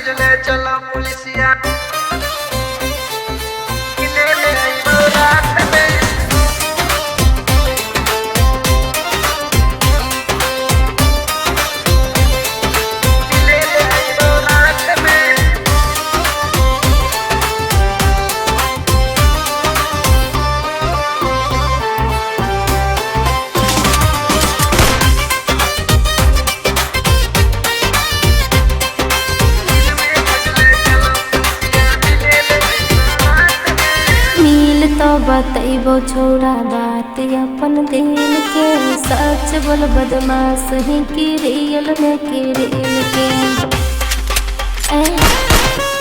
खोजले चलो पुलिसिया ले ले आइबो रात में ले ले आइबो रात में तो बतैबो छोड़ा बात अपन दिल के सच बोल बदमाश ही की रियल में की रियल के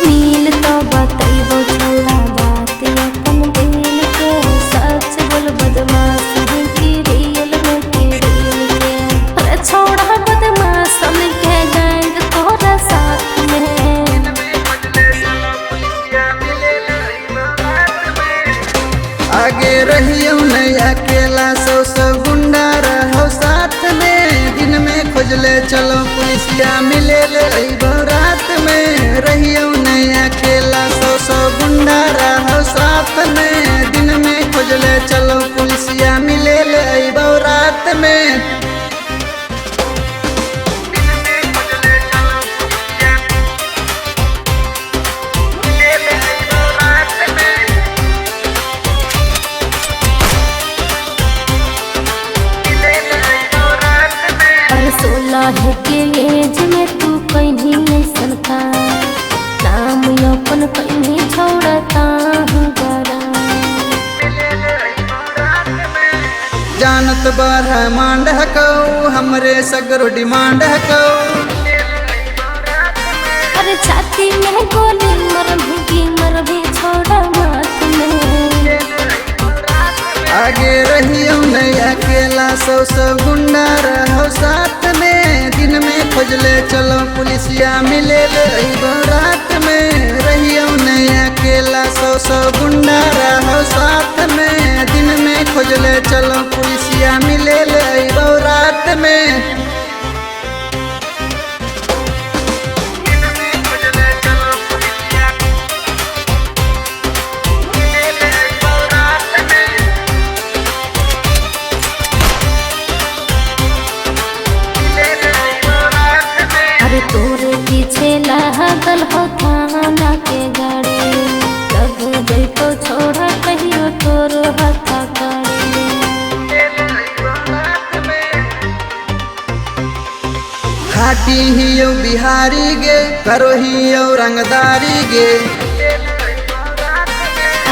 मिल तो बतैबो छोड़ा बात अपन दिल के सच बोल बदमाश ही की रियल में की रियल के अरे छोड़ा बदमाश के गैंग तोरा साथ में आगे रहियो नहीं अकेला सौ गुंडा रहो साथ में दिन में खोजले चलो पुलिसिया मिले ले अइबो रात में रहियो नहीं अकेला सौ गुंडा रहो साथ में दिन में खोजले चलो पुलिसिया मिले ले अइबो रात में सोलह के एज में तू कहीं ऐसन का नाम अपन कहीं छोड़ता हूँ जानत बार मांड हको हमरे सगरो डिमांड हको अरे छाती में गोली मर भी छोड़ा माथ में आगे रहियो नहीं अकेला सौ गुंडा रहो साथ में दिन में खोजले चलो पुलिसिया मिले ले अइबो रात में रहियो नहीं अकेला सौ गुंडा रहो साथ में दिन में खोजले चलो पुलिसिया मिले ले अइबो रात में तोरे पीछे लागल हो थाना के गाड़ी लग गई तो छोड़ा कहियो तोरो हथा करे खाटी हियो बिहारी गे करो हियो रंगदारी गे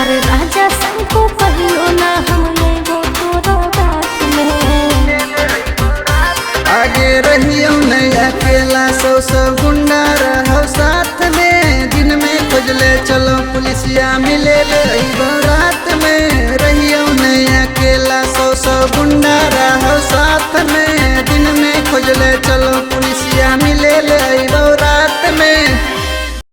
अरे राजा संग को कहियो ना हम एगो तोरा बात में आगे रहियो नहीं अकेला सौ गुंडा